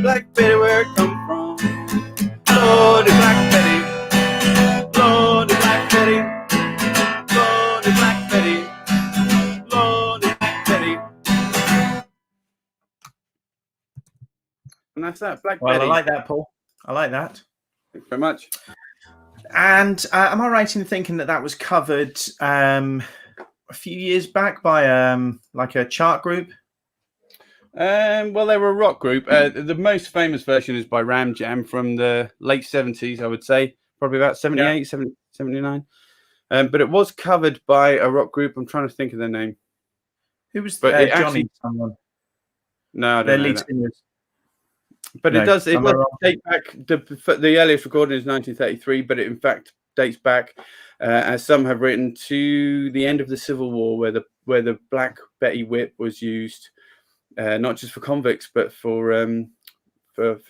Black Betty, where'd it come from? Lordy, Black Betty. Lordy, Black Betty. Lordy, Black Betty. Lordy, Black Betty. And that's that, Black Well, Betty. I like that, Paul. I like that. Thank you very much. And am I right in thinking that that was covered a few years back by like a chart group? Well, they were a rock group. The most famous version is by Ram Jam from the late 70s, I would say. Probably about 78, 79. But it was covered by a rock group. I'm trying to think of their name. Who was But it Johnny? actually- Someone. No, I Their don't know lead that. singers. But No, it does am I wrong? date back. The earliest recording is 1933, but it in fact dates back, as some have written, to the end of the Civil War, where the Black Betty whip was used, not just for convicts but for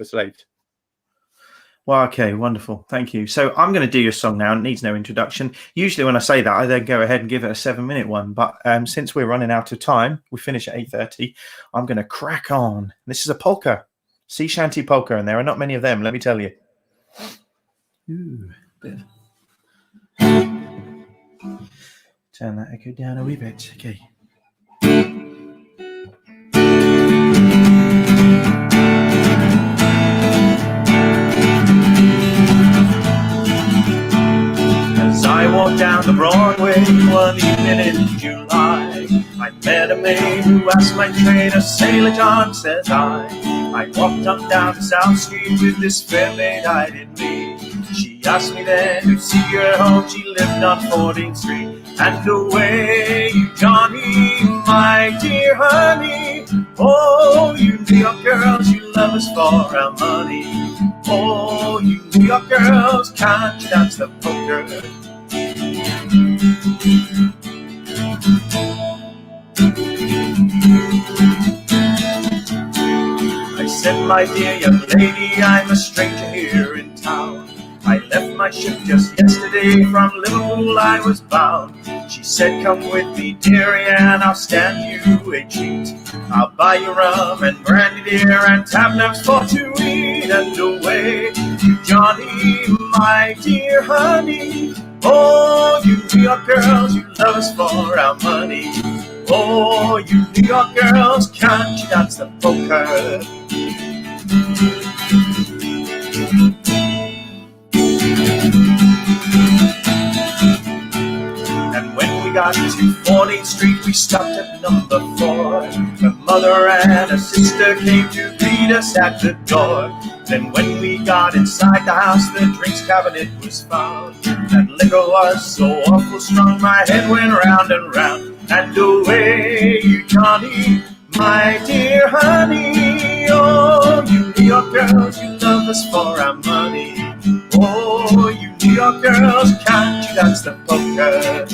slaves. Well, okay, wonderful. Thank you. So I'm going to do your song now. It needs no introduction. Usually when I say that, I then go ahead and give it a 7-minute one. But since we're running out of time, we finish at 8:30, I'm going to crack on. This is a polka. Sea shanty polka, and there are not many of them, let me tell you. Ooh, bit. Turn that echo down a wee bit. Okay. As I walked down the Broadway one evening in July, I met a maid who asked my train, a Sailor John, says I walked on down the South Street with this fair maid eyed in me. She asked me then to see her home. She lived on 14th Street. And away, you Johnny, my dear honey. Oh, you New York girls, you love us for our money. Oh, you New York girls, can't you dance the polka? I said, my dear young lady, I'm a stranger here in town. I left my ship just yesterday, from Liverpool I was bound. She said, come with me, dearie, and I'll stand you a treat. I'll buy you rum and brandy, dear, and tabernacles for to eat. And away, you Johnny, my dear honey. Oh, you New York girls, you love us for our money. Oh, you New York girls, can't you dance the polka? And when we got to 14th Street, we stopped at number 4. Her mother and her sister came to greet us at the door. Then when we got inside the house, the drinks cabinet was found. And liquor was so awful strong, my head went round and round. And away, you Johnny, my dear honey. Oh, you New York girls, you love us for our money. Oh, you New York girls, can't you dance the polka?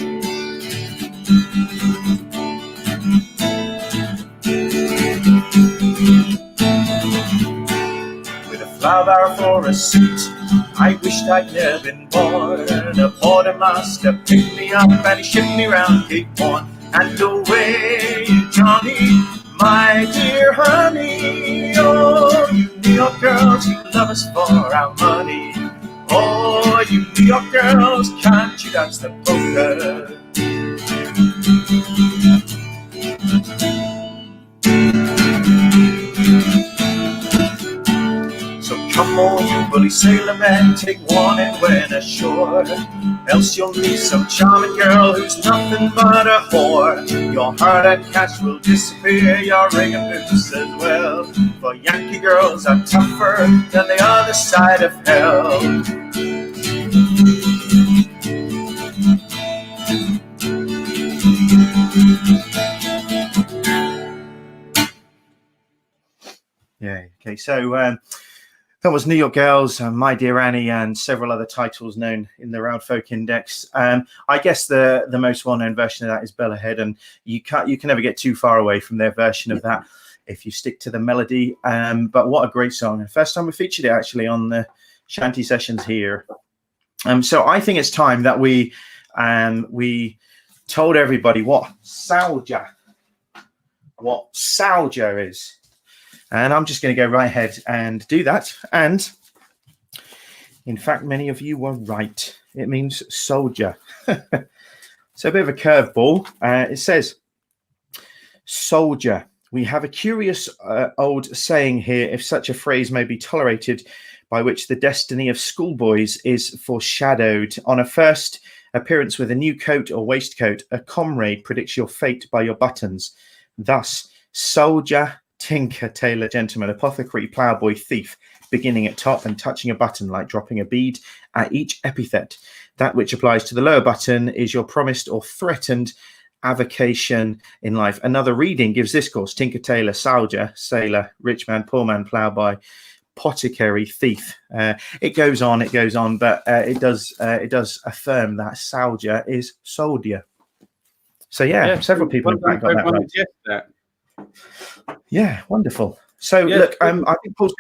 With a flower barrel for a seat, I wished I'd never been born. A border master picked me up and he shipped me round Cape Horn. And away, you Johnny, my dear honey. Oh, you New York girls, you love us for our money. Oh, you New York girls, can't you dance the polka? So come on, you bully sailor man, take warning when ashore. Else you'll meet some charming girl who's nothing but a whore. Your heart and cash will disappear, your ring and boots as well. For Yankee girls are tougher than the other side of hell. So that was New York Girls, My Dear Annie, and several other titles known in the Round Folk Index. I guess the most well-known version of that is Bella Head, and you can never get too far away from their version of that if you stick to the melody. But what a great song. The first time we featured it actually on the Shanty Sessions here. So I think it's time that we told everybody what salja is. And I'm just going to go right ahead and do that. And in fact, many of you were right. It means soldier. So a bit of a curveball. It says, soldier. We have a curious old saying here, if such a phrase may be tolerated, by which the destiny of schoolboys is foreshadowed. On a first appearance with a new coat or waistcoat, a comrade predicts your fate by your buttons. Thus, soldier, tinker, tailor, gentleman, apothecary, ploughboy, thief, beginning at top and touching a button like dropping a bead at each epithet. That which applies to the lower button is your promised or threatened avocation in life. Another reading gives this course: tinker, tailor, soldier, sailor, rich man, poor man, ploughboy, apothecary, thief. It goes on, but it does affirm that soldier is soldier. So yeah, several people in fact got that right. Yeah, wonderful. So look, I think Paul's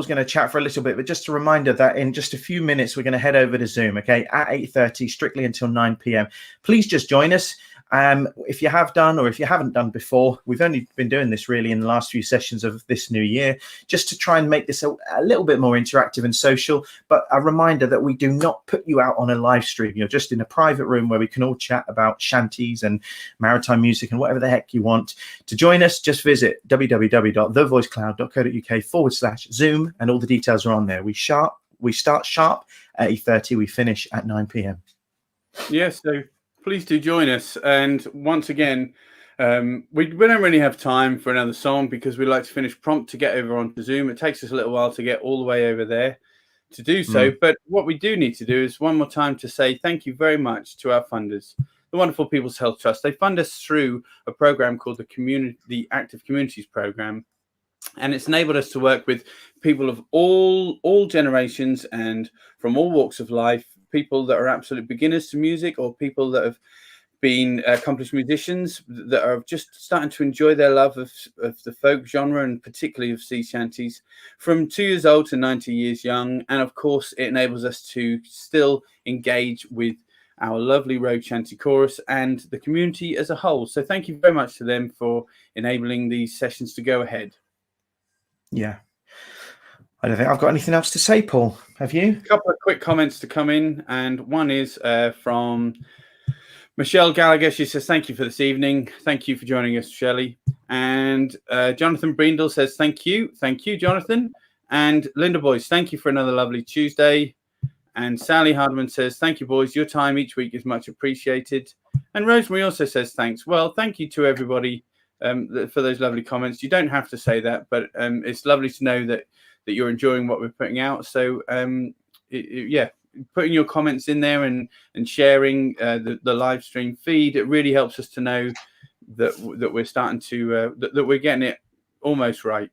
gonna chat for a little bit, but just a reminder that in just a few minutes we're going to head over to Zoom, okay, at 8:30, strictly until 9 p.m. Please just join us. If you have done or if you haven't done before, we've only been doing this really in the last few sessions of this new year, just to try and make this a little bit more interactive and social. But a reminder that we do not put you out on a live stream. You're just in a private room where we can all chat about shanties and maritime music and whatever the heck you want. To join us, just visit www.thevoicecloud.co.uk/Zoom, and all the details are on there. We start sharp at 8:30. We finish at 9 p.m. Yes, so please do join us. And once again, we don't really have time for another song because we like to finish prompt to get over onto Zoom. It takes us a little while to get all the way over there to do so. But what we do need to do is one more time to say thank you very much to our funders, the wonderful People's Health Trust. They fund us through a program called the Active Communities Program. And it's enabled us to work with people of all generations and from all walks of life, people that are absolute beginners to music or people that have been accomplished musicians that are just starting to enjoy their love of the folk genre and particularly of sea shanties, from 2 years old to 90 years young. And of course, it enables us to still engage with our lovely Road Shanty Chorus and the community as a whole. So thank you very much to them for enabling these sessions to go ahead. Yeah. I don't think I've got anything else to say, Paul. Have you? A couple of quick comments to come in, and one is from Michelle Gallagher. She says, thank you for this evening. Thank you for joining us, Shelley. And Jonathan Brindle says, thank you. Thank you, Jonathan. And Linda Boyce, thank you for another lovely Tuesday. And Sally Hardman says, thank you, boys. Your time each week is much appreciated. And Rosemary also says, thanks. Well, thank you to everybody for those lovely comments. You don't have to say that, but it's lovely to know that you're enjoying what we're putting out. So yeah, putting your comments in there and sharing the live stream feed, it really helps us to know that we're starting to that we're getting it almost right.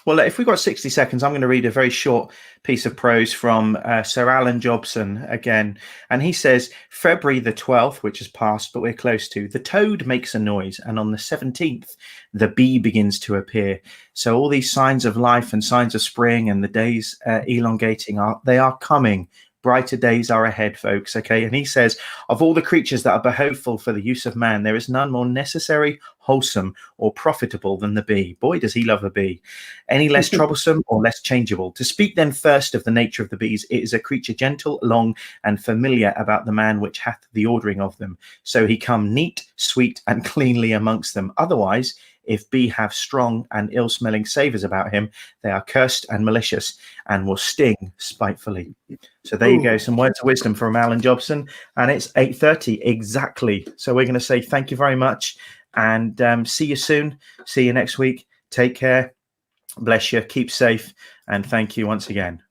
Well, if we've got 60 seconds, I'm going to read a very short piece of prose from Sir Alan Jobson again. And he says, February the 12th, which has passed, but we're close to, the toad makes a noise. And on the 17th, the bee begins to appear. So all these signs of life and signs of spring and the days elongating, they are coming. Brighter days are ahead, folks. Okay. And he says, of all the creatures that are behoveful for the use of man, there is none more necessary, wholesome, or profitable than the bee. Boy, does he love a bee. Any less troublesome or less changeable. To speak then first of the nature of the bees, it is a creature gentle, long, and familiar about the man which hath the ordering of them. So he come neat, sweet, and cleanly amongst them. Otherwise, if bee have strong and ill-smelling savours about him, they are cursed and malicious and will sting spitefully. So there you go, some words of wisdom from Alan Jobson, and it's 8:30 exactly. So we're going to say thank you very much, and see you soon. See you next week. Take care. Bless you. Keep safe, and thank you once again.